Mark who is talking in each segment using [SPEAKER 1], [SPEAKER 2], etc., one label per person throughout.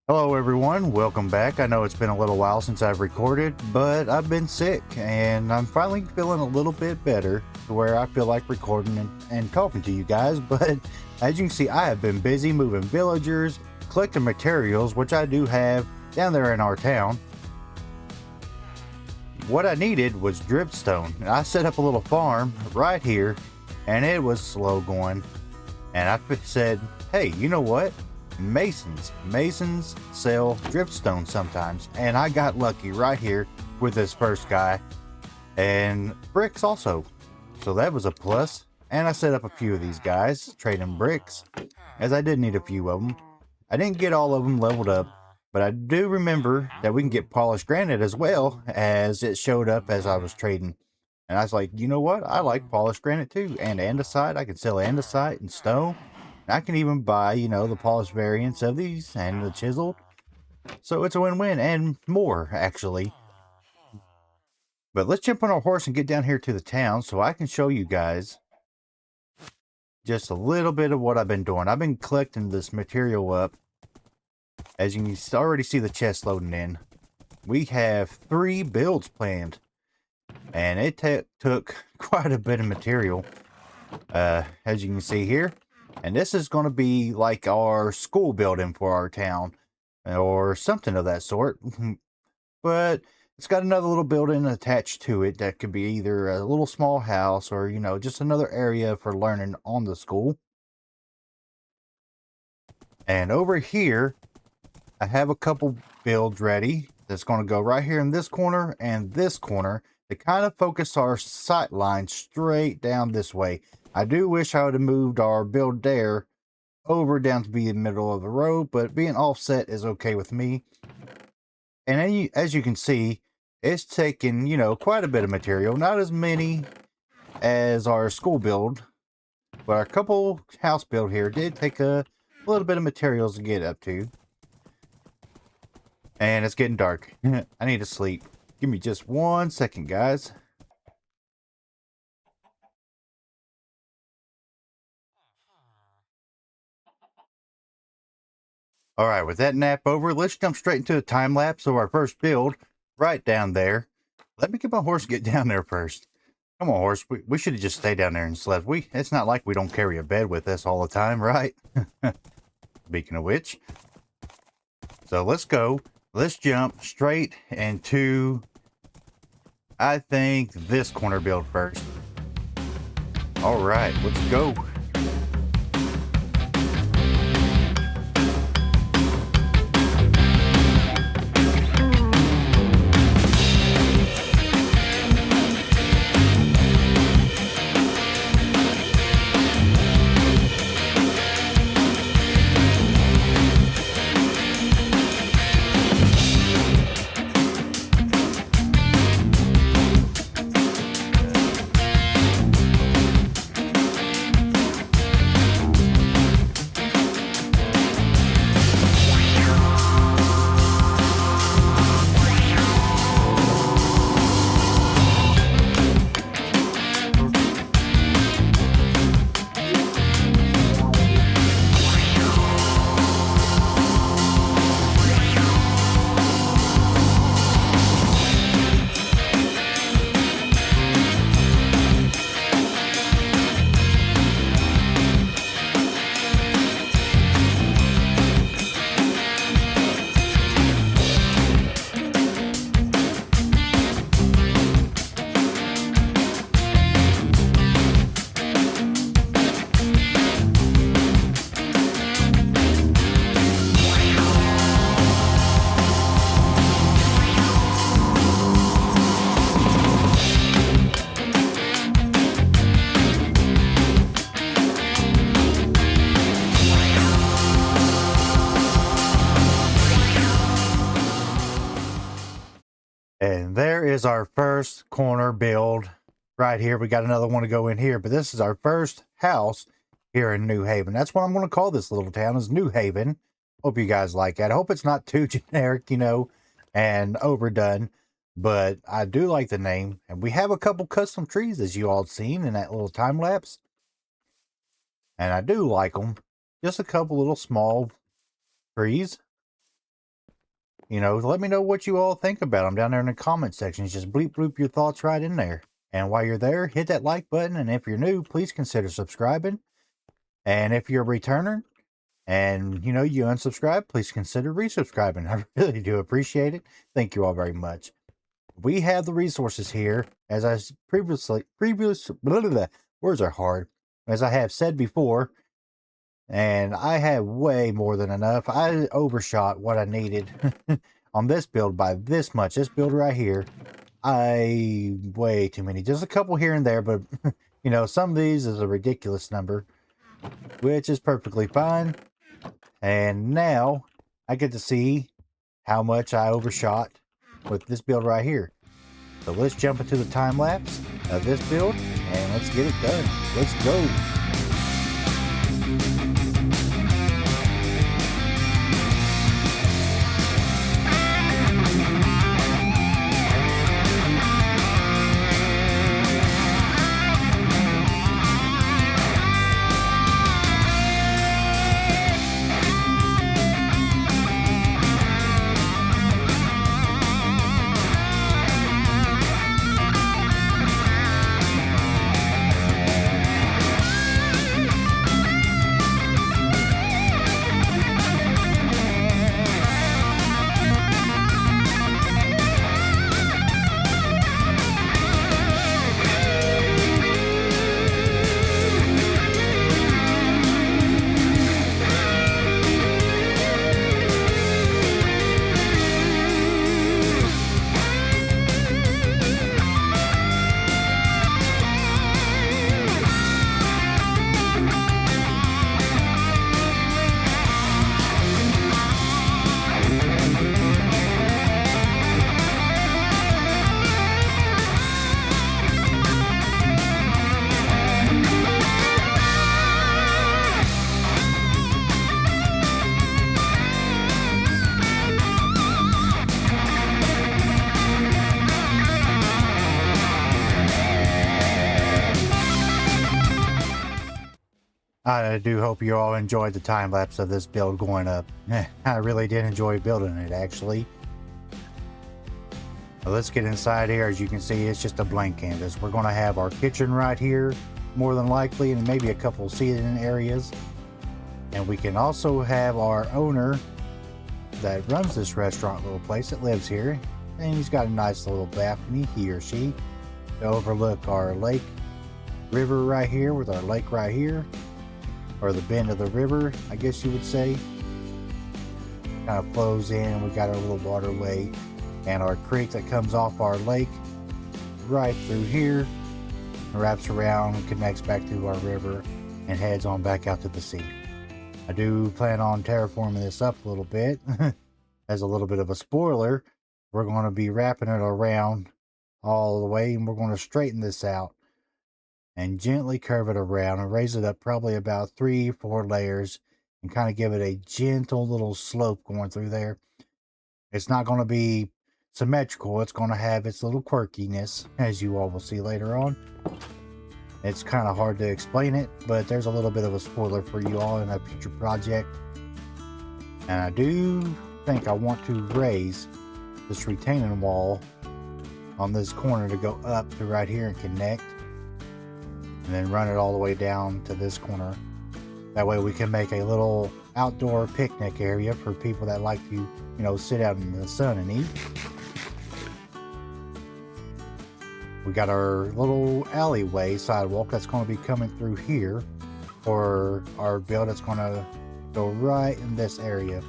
[SPEAKER 1] Hello everyone, welcome back. I know it's been a little while since I've recorded, but I've been sick and I'm finally feeling a little bit better to where I feel like recording and talking to you guys. But as you can see, I have been busy moving villagers, collecting materials, which I do have down there in our town. What I needed was dripstone. I set up a little farm right here and it was slow going. And I said, hey, you know what? Masons sell dripstone sometimes, and I got lucky right here with this first guy, and bricks also, so that was a plus. And I set up a few of these guys trading bricks, as I did need a few of them. I didn't get all of them leveled up, but I do remember that we can get polished granite as well, as it showed up as I was trading. And I was like, you know what? I like polished granite too, and andesite. I can sell andesite and stone. I can even buy, the polished variants of these and the chiseled. So it's a win-win and more, actually. But let's jump on our horse and get down here to the town so I can show you guys just a little bit of what I've been doing. I've been collecting this material up. As you can already see the chest loading in. We have 3 builds planned. And it took quite a bit of material. As you can see here. And this is going to be like our school building for our town. Or something of that sort. But it's got another little building attached to it that could be either a little small house or, just another area for learning on the school. And over here, I have a couple builds ready that's going to go right here in this corner and this corner to kind of focus our sight line straight down this way. I do wish I would have moved our build there over down to be in the middle of the road, but being offset is okay with me. And as you can see, it's taken, quite a bit of material. Not as many as our school build, but our couple house build here did take a little bit of materials to get up to. And it's getting dark. I need to sleep. Give me just 1 second, guys. All right, with that nap over, let's jump straight into the time lapse of our first build right down there. Let me get my horse get down there first. Come on, horse. We should have just stayed down there and slept. It's not like we don't carry a bed with us all the time, right? Speaking of which. So let's go. Let's jump straight into, I think, this corner build first. All right, let's go. And there is our first corner build right here. We got another one to go in here, but this is our first house here in New Haven. That's what I'm going to call this little town, is New Haven. Hope you guys like that. I hope it's not too generic, and overdone, but I do like the name. And we have a couple custom trees, as you all seen in that little time lapse. And I do like them. Just a couple little small trees. You know, let me know what you all think about them down there in the comment sections. Just bleep bloop your thoughts right in there. And while you're there, hit that like button. And if you're new, please consider subscribing. And if you're a returner and you unsubscribe, please consider resubscribing. I really do appreciate it. Thank you all very much. We have the resources here, as I previously blah, blah, blah, words are hard, as I have said before, and I had way more than enough. I overshot what I needed on this build by this much. This build right here, way too many. Just a couple here and there, but some of these is a ridiculous number, which is perfectly fine. And now I get to see how much I overshot with this build right here. So let's jump into the time lapse of this build and let's get it done. Let's go. I do hope you all enjoyed the time lapse of this build going up. I really did enjoy building it, actually. Well, let's get inside here. As you can see, it's just a blank canvas. We're going to have our kitchen right here, more than likely, and maybe a couple seating areas. And we can also have our owner that runs this restaurant little place that lives here. And he's got a nice little balcony, he or she, to overlook our lake river right here with our lake right here. Or the bend of the river, I guess you would say. Kind of flows in. We got our little waterway and our creek that comes off our lake right through here, wraps around, connects back to our river, and heads on back out to the sea. I do plan on terraforming this up a little bit. As a little bit of a spoiler, we're going to be wrapping it around all the way, and we're going to straighten this out and gently curve it around and raise it up probably about 3-4 layers and kind of give it a gentle little slope going through there. It's not going to be symmetrical. It's going to have its little quirkiness, as you all will see later on. It's kind of hard to explain it, but there's a little bit of a spoiler for you all in a future project. And I do think I want to raise this retaining wall on this corner to go up to right here and connect. And then run it all the way down to this corner. That way we can make a little outdoor picnic area for people that like to, sit out in the sun and eat. We got our little alleyway sidewalk that's going to be coming through here for our build. It's going to go right in this area.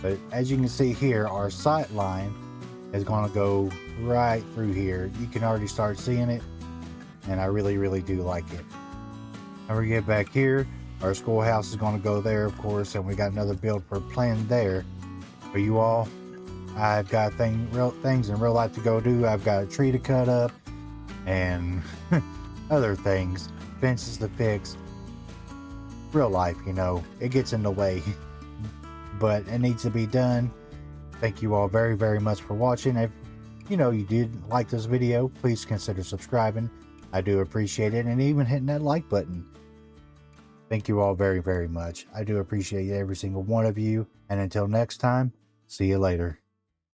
[SPEAKER 1] But as you can see here, our sight line is going to go right through here. You can already start seeing it. And I really, really do like it. And we get back here, our schoolhouse is going to go there, of course, and we got another build for planned there. For you all, I've got things in real life to go do. I've got a tree to cut up and other things, fences to fix. Real life, it gets in the way, but it needs to be done. Thank you all very, very much for watching. If you did like this video, please consider subscribing. I do appreciate it, and even hitting that like button. Thank you all very, very much. I do appreciate every single one of you. And until next time, see you later.